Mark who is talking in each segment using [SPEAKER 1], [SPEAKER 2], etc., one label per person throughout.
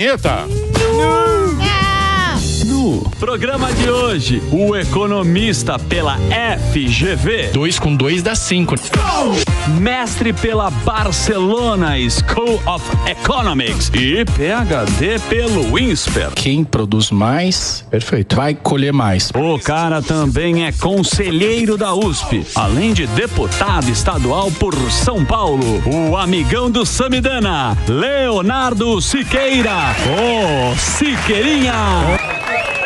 [SPEAKER 1] Eita!
[SPEAKER 2] No programa de hoje, o economista pela FGV.
[SPEAKER 3] 2 com 2 dá 5.
[SPEAKER 2] Mestre pela Barcelona School of Economics e PhD pelo INSPER.
[SPEAKER 3] Quem produz mais, perfeito, vai colher mais.
[SPEAKER 2] O cara também é conselheiro da USP, além de deputado estadual por São Paulo. O amigão do Samidana, Leonardo Siqueira. Ô, Siqueirinha!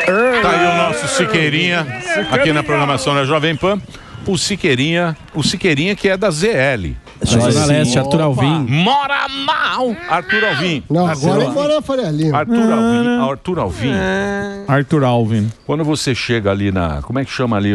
[SPEAKER 1] Tá aí o nosso Siqueirinha, aqui na programação da Jovem Pan. O Siqueirinha que é da ZL.
[SPEAKER 3] Zona Leste, Arthur Alvim.
[SPEAKER 1] Mora mal! Arthur Alvim.
[SPEAKER 4] Não, agora é Faria Lima.
[SPEAKER 1] Arthur Alvim.
[SPEAKER 5] Arthur Alvin.
[SPEAKER 1] Quando você chega ali na... Como é que chama ali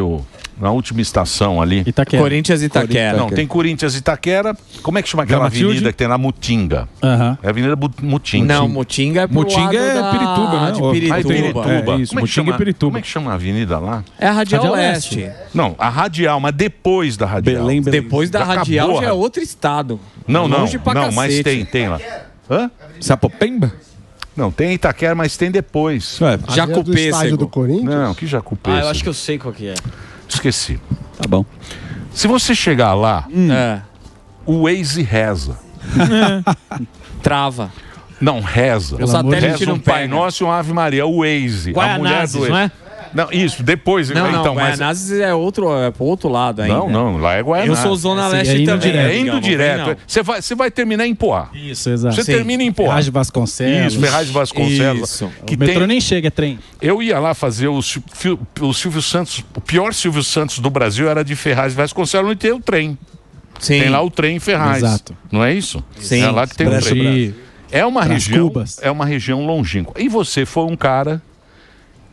[SPEAKER 1] na última estação ali?
[SPEAKER 3] Itaquera.
[SPEAKER 5] Corinthians e Itaquera.
[SPEAKER 1] Não, tem Corinthians e Itaquera. Como é que chama aquela avenida que tem na Mutinga?
[SPEAKER 3] Aham.
[SPEAKER 1] É a Avenida Mutinga.
[SPEAKER 5] Não, Mutinga é pro lado
[SPEAKER 3] é Pirituba, né?
[SPEAKER 5] de
[SPEAKER 1] Pirituba.
[SPEAKER 5] Pirituba.
[SPEAKER 3] isso,
[SPEAKER 1] Como é que
[SPEAKER 3] Mutinga
[SPEAKER 1] chama?
[SPEAKER 3] e Pirituba.
[SPEAKER 1] Como é que chama a avenida lá?
[SPEAKER 5] É a Radial
[SPEAKER 3] Radial
[SPEAKER 5] Leste.
[SPEAKER 1] Não, a Radial, mas depois da Radial.
[SPEAKER 5] Depois da
[SPEAKER 1] Já
[SPEAKER 5] Radial
[SPEAKER 1] acabou,
[SPEAKER 5] já é outro estado.
[SPEAKER 1] Não,
[SPEAKER 5] Longe pra
[SPEAKER 1] mas
[SPEAKER 5] cacete.
[SPEAKER 1] tem lá. Hã?
[SPEAKER 3] Sapopemba?
[SPEAKER 1] Não, tem Itaquera, mas tem depois.
[SPEAKER 4] Do estádio do Corinthians?
[SPEAKER 1] Não, que Jacupêssego.
[SPEAKER 5] eu acho que eu sei qual que é.
[SPEAKER 1] Esqueci.
[SPEAKER 2] Tá bom.
[SPEAKER 1] Se você chegar lá,
[SPEAKER 5] É.
[SPEAKER 1] o Waze reza.
[SPEAKER 5] Trava.
[SPEAKER 1] Não, reza.
[SPEAKER 5] O satélite
[SPEAKER 1] Reza
[SPEAKER 5] não
[SPEAKER 1] um Pai
[SPEAKER 5] pega.
[SPEAKER 1] Nosso e um Ave Maria. O Waze. A mulher do Waze.
[SPEAKER 5] não é?
[SPEAKER 1] Não, isso, depois.
[SPEAKER 5] Não,
[SPEAKER 1] então, mas...
[SPEAKER 5] Guaianazes é pro outro lado ainda.
[SPEAKER 1] Não, lá é
[SPEAKER 5] Eu
[SPEAKER 1] Guaianazes.
[SPEAKER 5] sou Zona
[SPEAKER 3] Sim,
[SPEAKER 5] Leste
[SPEAKER 3] é indo
[SPEAKER 5] também.
[SPEAKER 3] direto.
[SPEAKER 1] É indo
[SPEAKER 5] Não
[SPEAKER 1] direto.
[SPEAKER 5] vem, não.
[SPEAKER 1] Você vai terminar em Poá.
[SPEAKER 3] Isso, exato.
[SPEAKER 1] Você termina em Poá.
[SPEAKER 3] Ferraz de Vasconcelos.
[SPEAKER 1] Isso, Ferraz de Vasconcelos.
[SPEAKER 5] Isso.
[SPEAKER 1] Que
[SPEAKER 3] O metrô
[SPEAKER 1] tem...
[SPEAKER 3] nem chega, é trem.
[SPEAKER 1] Eu ia lá fazer o Silvio Santos. O pior Silvio Santos do Brasil era de Ferraz de Vasconcelos e tem o trem.
[SPEAKER 5] Sim.
[SPEAKER 1] Tem lá o trem em Ferraz.
[SPEAKER 3] Exato.
[SPEAKER 1] Não é isso?
[SPEAKER 5] Sim.
[SPEAKER 1] É lá que tem o
[SPEAKER 3] Brasil.
[SPEAKER 1] trem. É uma
[SPEAKER 3] Pras
[SPEAKER 1] região.
[SPEAKER 3] Cubas.
[SPEAKER 1] É uma região longínqua. E você foi um cara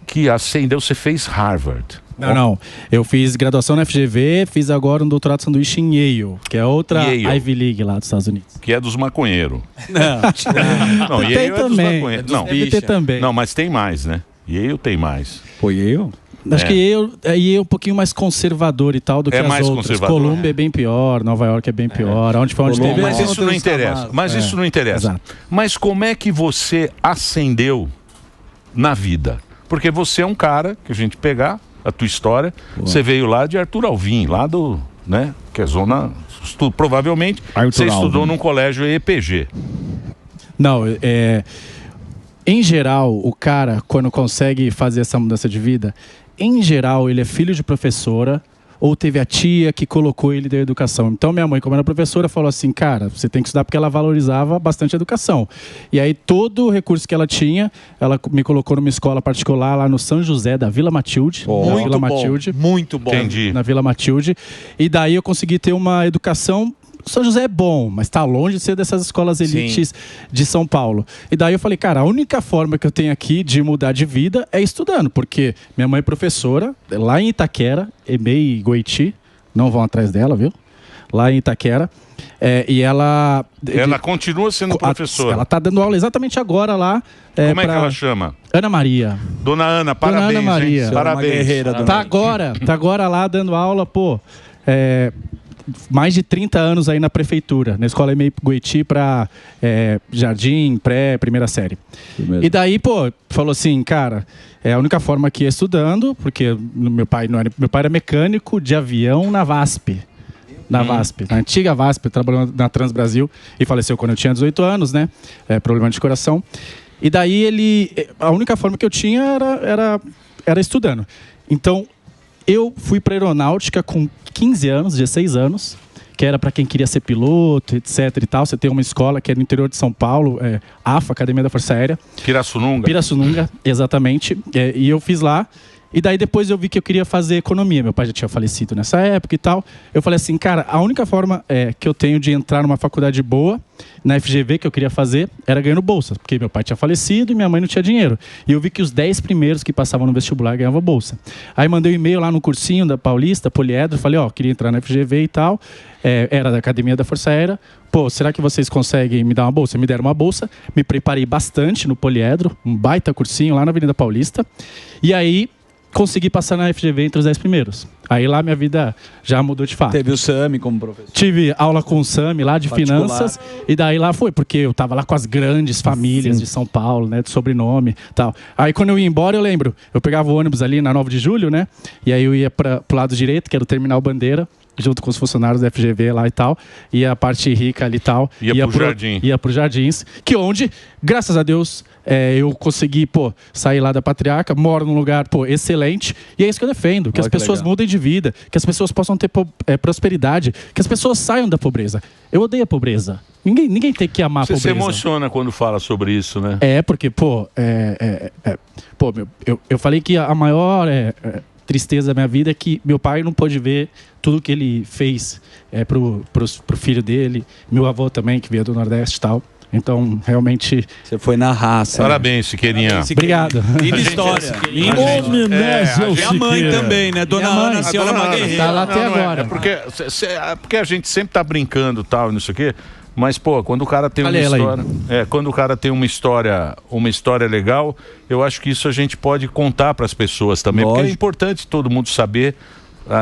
[SPEAKER 1] que ascendeu, você fez Harvard.
[SPEAKER 3] Não. Eu fiz graduação na FGV, fiz agora um doutorado de sanduíche em Yale, que é outra
[SPEAKER 1] Yale.
[SPEAKER 3] Ivy League lá dos Estados Unidos.
[SPEAKER 1] Que é dos maconheiros. Não,
[SPEAKER 3] Tem
[SPEAKER 1] Yale é dos
[SPEAKER 3] também.
[SPEAKER 1] maconheiros. Não,
[SPEAKER 3] Deve ter também.
[SPEAKER 1] não, mas tem mais, né? Yale tem mais.
[SPEAKER 3] Pô, Yale? Acho que Yale é um pouquinho mais conservador e tal do que
[SPEAKER 1] É
[SPEAKER 3] as
[SPEAKER 1] mais
[SPEAKER 3] outras.
[SPEAKER 1] conservador.
[SPEAKER 3] Colômbia é bem pior, Nova York é bem pior. Onde teve...
[SPEAKER 1] Mas isso não interessa. Isso não interessa.
[SPEAKER 3] Exato.
[SPEAKER 1] Mas como é que você ascendeu na vida? Porque você é um cara que a gente pegar a tua história, você veio lá de Arthur Alvim, lá do, né, que é zona, provavelmente você estudou num colégio EPG.
[SPEAKER 3] Não, em geral, o cara, quando consegue fazer essa mudança de vida, em geral, ele é filho de professora ou teve a tia que colocou ele da educação. Então, minha mãe, como era professora, falou assim, cara, você tem que estudar porque ela valorizava bastante a educação. E aí, todo o recurso que ela tinha, ela me colocou numa escola particular lá no São José, da Vila Matilde.
[SPEAKER 5] Muito bom. Muito bom.
[SPEAKER 1] Entendi.
[SPEAKER 3] Na Vila Matilde. E daí eu consegui ter uma educação... São José é bom, mas está longe de ser dessas escolas elites de São Paulo. E daí eu falei, cara, a única forma que eu tenho aqui de mudar de vida é estudando, porque minha mãe é professora, lá em Itaquera, EMEI e Goiti, não vão atrás dela, viu? Lá em Itaquera. E ela...
[SPEAKER 1] Ela continua sendo professora.
[SPEAKER 3] Ela está dando aula exatamente agora lá.
[SPEAKER 1] Como é que ela chama?
[SPEAKER 3] Ana Maria.
[SPEAKER 1] Dona Ana, parabéns.
[SPEAKER 3] Dona Ana Maria.
[SPEAKER 1] Hein? Parabéns.
[SPEAKER 5] Guerreira,
[SPEAKER 3] Tá agora lá dando aula, pô... mais de 30 anos aí na prefeitura, na escola EMEI Goiti para jardim, pré, primeira série. E daí, pô, falou assim, cara, a única forma aqui é estudando, porque meu pai era mecânico de avião na VASP. Na antiga VASP, trabalhando na Trans Brasil, e faleceu quando eu tinha 18 anos, né? Problema de coração. E daí a única forma que eu tinha era estudando. Então, eu fui para aeronáutica com 15 anos, 16 anos, que era para quem queria ser piloto, etc e tal. Você tem uma escola que é no interior de São Paulo, AFA, Academia da Força Aérea. Pirassununga, exatamente. E eu fiz lá. E daí depois eu vi que eu queria fazer economia. Meu pai já tinha falecido nessa época e tal. Eu falei assim, cara, a única forma que eu tenho de entrar numa faculdade boa, na FGV, que eu queria fazer, era ganhando bolsa. Porque meu pai tinha falecido e minha mãe não tinha dinheiro. E eu vi que os 10 primeiros que passavam no vestibular ganhavam bolsa. Aí mandei um e-mail lá no cursinho da Paulista, Poliedro. Falei, queria entrar na FGV e tal. Era da Academia da Força Aérea. Pô, será que vocês conseguem me dar uma bolsa? Me deram uma bolsa. Me preparei bastante no Poliedro. Um baita cursinho lá na Avenida Paulista. E aí... consegui passar na FGV entre os 10 primeiros. Aí lá minha vida já mudou de fato.
[SPEAKER 2] Teve o Sami como professor.
[SPEAKER 3] Tive aula com o Sami lá de finanças, e daí lá foi, porque eu tava lá com as grandes famílias de São Paulo, né, de sobrenome e tal. Aí quando eu ia embora, eu lembro, eu pegava o ônibus ali na 9 de julho, né, e aí eu ia pro lado direito, que era o Terminal Bandeira, junto com os funcionários da FGV lá e tal, e a parte rica ali e tal.
[SPEAKER 1] Ia pro Jardim.
[SPEAKER 3] Ia pro Jardins, que onde, graças a Deus, eu consegui, sair lá da Patriarca, moro num lugar, excelente, e é isso que eu defendo, que as pessoas mudem de vida, que as pessoas possam ter prosperidade, que as pessoas saiam da pobreza. Eu odeio a pobreza. Ninguém tem que amar a pobreza.
[SPEAKER 1] Você se emociona quando fala sobre isso, né?
[SPEAKER 3] Porque, eu falei que a maior tristeza da minha vida é que meu pai não pôde ver tudo que ele fez pro filho dele, meu avô também, que veio do Nordeste e tal. Então, realmente...
[SPEAKER 2] Você foi na raça.
[SPEAKER 1] Parabéns, Siqueirinha.
[SPEAKER 3] Obrigado.
[SPEAKER 2] Linda história.
[SPEAKER 3] E
[SPEAKER 2] a mãe também, né? Dona Ana, a senhora é uma guerreira.
[SPEAKER 3] Tá lá até agora.
[SPEAKER 1] Porque a gente sempre tá brincando e tal, não sei o quê. Mas, quando o cara tem uma história... quando o cara tem uma história legal, eu acho que isso a gente pode contar para as pessoas também. Lógico. Porque é importante todo mundo saber...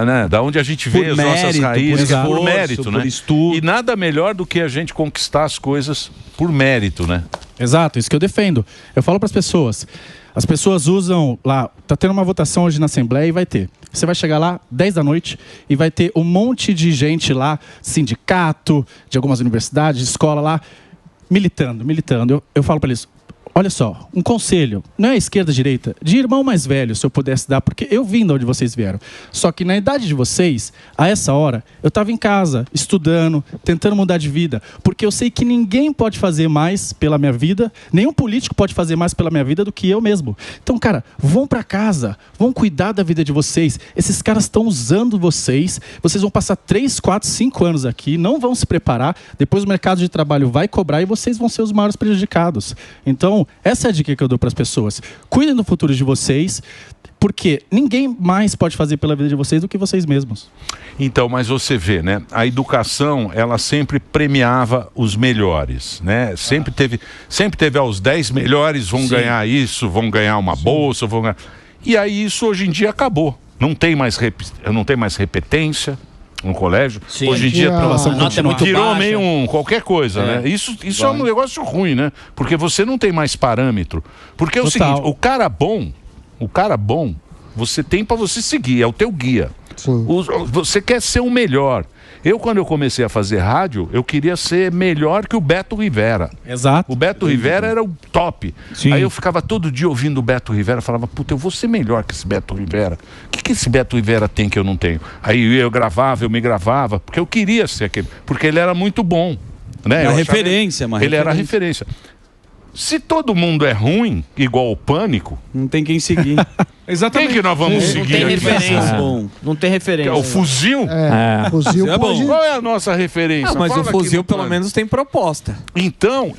[SPEAKER 1] né? Da onde a gente vê as nossas raízes, por mérito, né? Estudo. E nada melhor do que a gente conquistar as coisas por mérito, né?
[SPEAKER 3] Exato, isso que eu defendo. Eu falo para as pessoas usam lá, tá tendo uma votação hoje na Assembleia e vai ter. Você vai chegar lá 10 da noite e vai ter um monte de gente lá, sindicato, de algumas universidades, de escola lá, militando. Eu falo para eles, olha só, um conselho, não é esquerda, direita, de irmão mais velho, se eu pudesse dar, porque eu vim de onde vocês vieram. Só que na idade de vocês, a essa hora, eu estava em casa, estudando, tentando mudar de vida, porque eu sei que ninguém pode fazer mais pela minha vida, nenhum político pode fazer mais pela minha vida do que eu mesmo. Então, cara, vão para casa, vão cuidar da vida de vocês. Esses caras estão usando vocês vão passar 3, 4, 5 anos aqui, não vão se preparar, depois o mercado de trabalho vai cobrar e vocês vão ser os maiores prejudicados. Então, essa é a dica que eu dou para as pessoas. Cuidem do futuro de vocês, porque ninguém mais pode fazer pela vida de vocês do que vocês mesmos.
[SPEAKER 1] Então, mas você vê, né? A educação, ela sempre premiava os melhores, né? Sempre teve os 10 melhores vão ganhar isso, vão ganhar uma bolsa, vão ganhar... E aí isso hoje em dia acabou. Não tem mais repetência no colégio.
[SPEAKER 5] Sim.
[SPEAKER 1] Hoje em dia tirou meio qualquer coisa, né? Isso é um negócio ruim, né? Porque você não tem mais parâmetro. Porque é o seguinte, o cara bom, você tem para você seguir, é o teu guia. Você quer ser o melhor. Quando eu comecei a fazer rádio, eu queria ser melhor que o Beto Rivera.
[SPEAKER 3] Exato.
[SPEAKER 1] O Beto Rivera era o top. Aí eu ficava todo dia ouvindo o Beto Rivera, falava, puta, eu vou ser melhor que esse Beto Rivera. O que esse Beto Rivera tem que eu não tenho? Aí eu me gravava, porque eu queria ser aquele, porque ele era muito bom. Né? Ele era a referência. Se todo mundo é ruim, igual o Pânico...
[SPEAKER 2] Não tem quem seguir.
[SPEAKER 1] Exatamente. Quem que nós vamos seguir?
[SPEAKER 5] Não tem referência. Não tem referência.
[SPEAKER 1] O Fuzil?
[SPEAKER 4] Fuzil é bom.
[SPEAKER 1] Qual é a nossa referência?
[SPEAKER 5] Mas o Fuzil pelo menos tem proposta.
[SPEAKER 1] Então,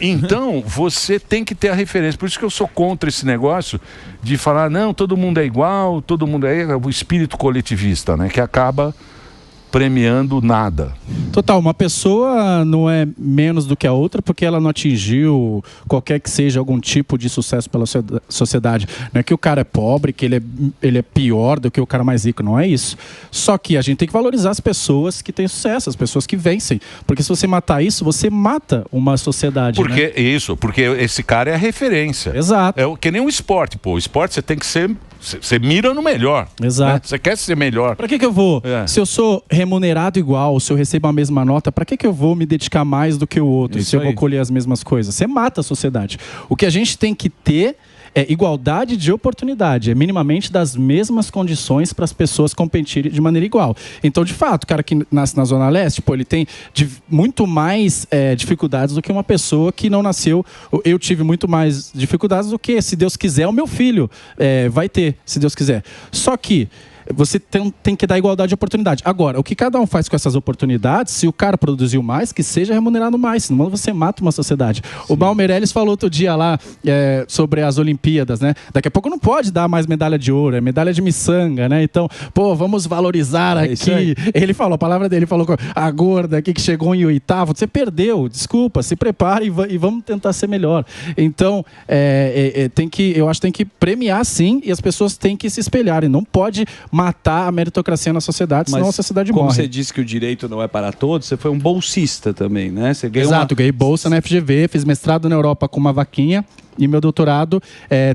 [SPEAKER 1] você tem que ter a referência. Por isso que eu sou contra esse negócio de falar, não, todo mundo é igual, todo mundo é o espírito coletivista, né? Que acaba premiando nada.
[SPEAKER 3] Total, uma pessoa não é menos do que a outra porque ela não atingiu qualquer que seja algum tipo de sucesso pela sociedade. Não é que o cara é pobre, que ele é pior do que o cara mais rico, não é isso. Só que a gente tem que valorizar as pessoas que têm sucesso, as pessoas que vencem. Porque se você matar isso, você mata uma sociedade.
[SPEAKER 1] Porque esse cara é a referência.
[SPEAKER 3] Exato.
[SPEAKER 1] É que nem um esporte, O esporte você tem que ser... Você mira no melhor.
[SPEAKER 3] Exato.
[SPEAKER 1] Né? Você quer ser melhor.
[SPEAKER 3] Pra que eu vou? Se eu sou remunerado igual, se eu recebo a mesma nota, pra que eu vou me dedicar mais do que o outro? Se eu vou colher as mesmas coisas? Você mata a sociedade. O que a gente tem que ter é igualdade de oportunidade, é minimamente das mesmas condições para as pessoas competirem de maneira igual. Então, de fato, o cara que nasce na Zona Leste, ele tem muito mais dificuldades do que uma pessoa que não nasceu. Eu tive muito mais dificuldades do que, se Deus quiser, o meu filho vai ter, se Deus quiser. Só que você tem que dar igualdade de oportunidade. Agora, o que cada um faz com essas oportunidades, se o cara produziu mais, que seja remunerado mais, senão você mata uma sociedade. Sim. O Baum Meirelles falou outro dia lá sobre as Olimpíadas, né? Daqui a pouco não pode dar mais medalha de ouro, é medalha de miçanga, né? Então, vamos valorizar aqui. Ele falou, a palavra dele falou, a gorda aqui que chegou em 8º, você perdeu, desculpa, se prepare e vamos tentar ser melhor. Então, eu acho que tem que premiar sim, e as pessoas têm que se espelharem. Não pode matar a meritocracia na sociedade, senão a sociedade morre.
[SPEAKER 6] Como você disse que o direito não é para todos, você foi um bolsista também, né? Você ganhou
[SPEAKER 3] ganhei bolsa na FGV, fiz mestrado na Europa com uma vaquinha, e meu doutorado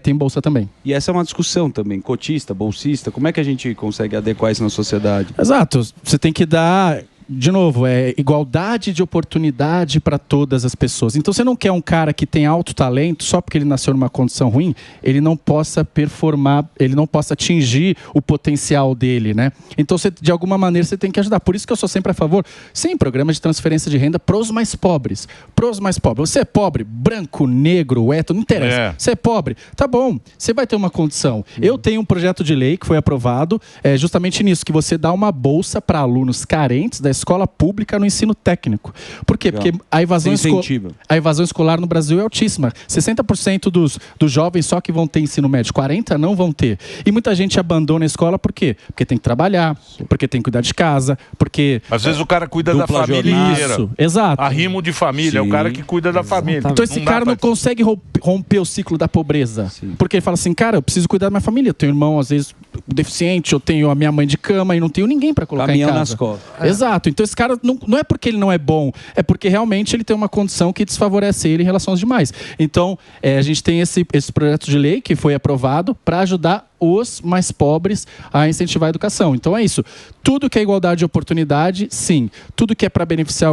[SPEAKER 3] tem bolsa também.
[SPEAKER 6] E essa é uma discussão também, cotista, bolsista, como é que a gente consegue adequar isso na sociedade?
[SPEAKER 3] Exato, você tem que dar... De novo, igualdade de oportunidade para todas as pessoas. Então, você não quer um cara que tem alto talento, só porque ele nasceu numa condição ruim, ele não possa performar, ele não possa atingir o potencial dele, né? Então, de alguma maneira, você tem que ajudar. Por isso que eu sou sempre a favor, sim, programa de transferência de renda para os mais pobres. Para os mais pobres. Você é pobre, branco, negro, hétero, não interessa. Você é pobre, tá bom, você vai ter uma condição. Eu tenho um projeto de lei que foi aprovado justamente nisso, que você dá uma bolsa para alunos carentes da escola pública no ensino técnico. Por quê? Porque a evasão escolar no Brasil é altíssima. 60% dos jovens só que vão ter ensino médio, 40% não vão ter. E muita gente abandona a escola por quê? Porque tem que trabalhar, porque tem que cuidar de casa, porque...
[SPEAKER 1] Às vezes o cara cuida da família inteira.
[SPEAKER 3] Isso, exato.
[SPEAKER 1] Arrimo de família, é o cara que cuida da família.
[SPEAKER 3] Então esse cara não consegue romper o ciclo da pobreza. Sim. Porque ele fala assim, cara, eu preciso cuidar da minha família. Eu tenho irmão, às vezes, deficiente, eu tenho a minha mãe de cama e não tenho ninguém para colocar em casa.
[SPEAKER 6] Nas costas.
[SPEAKER 3] Exato. Então esse cara não é porque ele não é bom, é porque realmente ele tem uma condição que desfavorece ele em relação aos demais. Então a gente tem esse projeto de lei que foi aprovado para ajudar os mais pobres a incentivar a educação. Então é isso. Tudo que é igualdade de oportunidade, sim. Tudo que é para beneficiar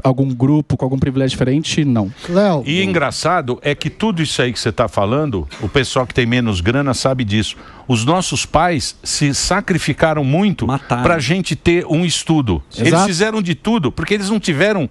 [SPEAKER 3] algum grupo com algum privilégio diferente, não.
[SPEAKER 1] Léo. E engraçado é que tudo isso aí que você está falando, o pessoal que tem menos grana sabe disso. Os nossos pais se sacrificaram muito para a gente ter um estudo. Exato. Eles fizeram de tudo, porque eles não tiveram...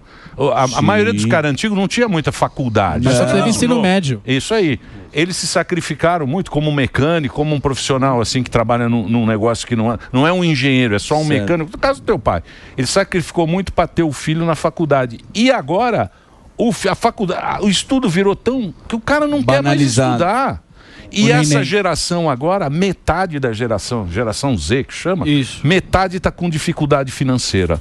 [SPEAKER 1] A maioria dos caras antigos não tinha muita faculdade.
[SPEAKER 3] Mas só teve ensino médio.
[SPEAKER 1] Isso aí. Eles se sacrificaram muito como mecânico, como um profissional assim que trabalha num negócio que não é um engenheiro, é só um mecânico. No caso do teu pai. Ele sacrificou muito para ter o filho na faculdade. E agora, o estudo virou tão... que o cara não quer mais estudar. E essa geração agora, metade da geração Z que chama, metade está com dificuldade financeira.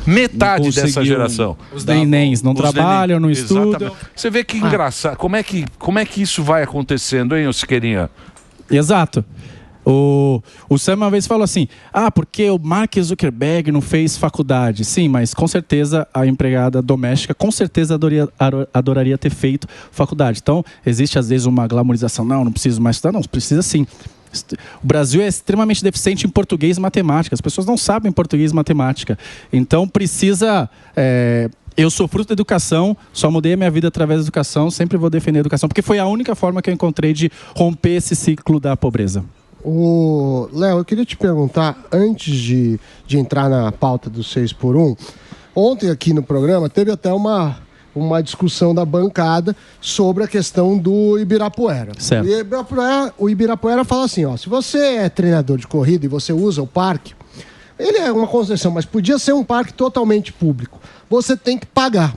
[SPEAKER 1] Metade dessa geração.
[SPEAKER 3] Os nenéns não trabalham, não estudam.
[SPEAKER 1] Exatamente. Você vê que engraçado. Como é que isso vai acontecendo, hein, Siqueirinha?
[SPEAKER 3] Exato. O Sam uma vez falou assim, porque o Mark Zuckerberg não fez faculdade. Sim, mas com certeza a empregada doméstica com certeza adoraria ter feito faculdade. Então, existe às vezes uma glamorização, não preciso mais estudar. Não, precisa sim. O Brasil é extremamente deficiente em português e matemática. As pessoas não sabem português e matemática. Então, precisa... Eu sou fruto da educação, só mudei a minha vida através da educação, sempre vou defender a educação, porque foi a única forma que eu encontrei de romper esse ciclo da pobreza.
[SPEAKER 4] Léo, eu queria te perguntar, antes de entrar na pauta do 6x1, ontem aqui no programa teve até uma discussão da bancada sobre a questão do Ibirapuera.
[SPEAKER 3] Certo.
[SPEAKER 4] O Ibirapuera fala assim, se você é treinador de corrida e você usa o parque, ele é uma concessão, mas podia ser um parque totalmente público. Você tem que pagar.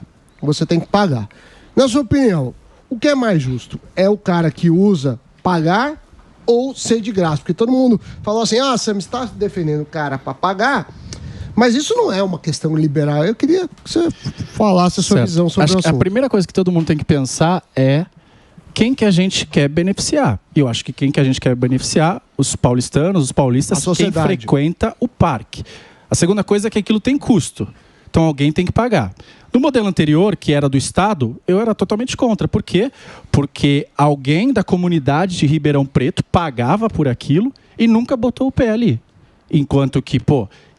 [SPEAKER 4] Na sua opinião, o que é mais justo? É o cara que usa pagar ou ser de graça? Porque todo mundo falou assim, você me está defendendo o cara para pagar, mas isso não é uma questão liberal. Eu queria que você falasse a sua visão sobre o assunto.
[SPEAKER 3] A primeira coisa que todo mundo tem que pensar é quem que a gente quer beneficiar. E eu acho que quem que a gente quer beneficiar, os paulistanos, os paulistas, quem frequenta o parque. A segunda coisa é que aquilo tem custo. Então alguém tem que pagar. No modelo anterior, que era do Estado, eu era totalmente contra. Por quê? Porque alguém da comunidade de Ribeirão Preto pagava por aquilo e nunca botou o pé ali. Enquanto que,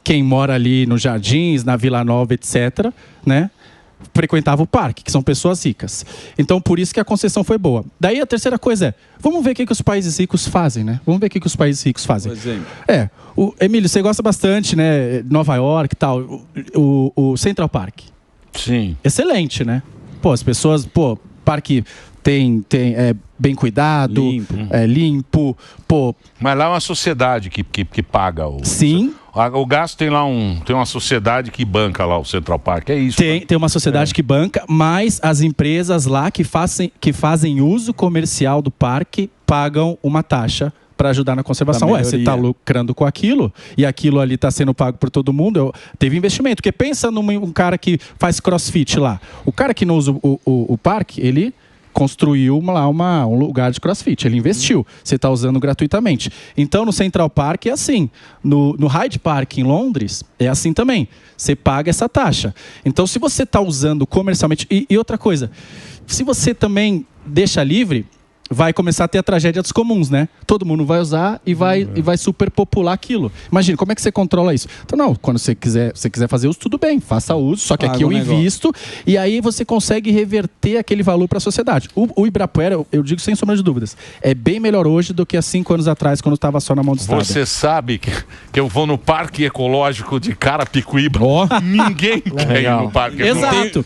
[SPEAKER 3] quem mora ali nos Jardins, na Vila Nova, etc., né, frequentava o parque, que são pessoas ricas. Então, por isso que a concessão foi boa. Daí, a terceira coisa vamos ver o que os países ricos fazem, né? Vamos ver o que os países ricos fazem.
[SPEAKER 6] Por exemplo.
[SPEAKER 3] Emílio, você gosta bastante, né? Nova York e tal, o Central Park.
[SPEAKER 1] Sim.
[SPEAKER 3] Excelente, né? As pessoas, parque é bem cuidado, limpo. Pô.
[SPEAKER 1] Mas lá é uma sociedade que paga o...
[SPEAKER 3] Sim.
[SPEAKER 1] O gasto tem lá tem uma sociedade que banca lá o Central Park, é isso?
[SPEAKER 3] Tem uma sociedade que banca, mas as empresas lá que fazem uso comercial do parque pagam uma taxa para ajudar na conservação. Ué, você está lucrando com aquilo e aquilo ali está sendo pago por todo mundo. Teve investimento. Porque pensa num cara que faz crossfit lá. O cara que não usa o parque, ele construiu um lugar de crossfit. Ele investiu. Você está usando gratuitamente. Então, no Central Park é assim. No Hyde Park, em Londres, é assim também. Você paga essa taxa. Então, se você está usando comercialmente... E outra coisa, se você também deixa livre... vai começar a ter a tragédia dos comuns, né? Todo mundo vai usar e vai superpopular aquilo. Imagina, como é que você controla isso? Então, não, quando você quiser fazer uso, tudo bem, faça uso, só que aqui eu invisto e aí você consegue reverter aquele valor para a sociedade. O Ibirapuera, eu digo sem sombra de dúvidas, é bem melhor hoje do que há 5 anos atrás, quando estava só na mão do Estado.
[SPEAKER 1] Você sabe que eu vou no Parque Ecológico de Carapicuíba. Ninguém quer ir no Parque Ecológico.
[SPEAKER 3] Exato.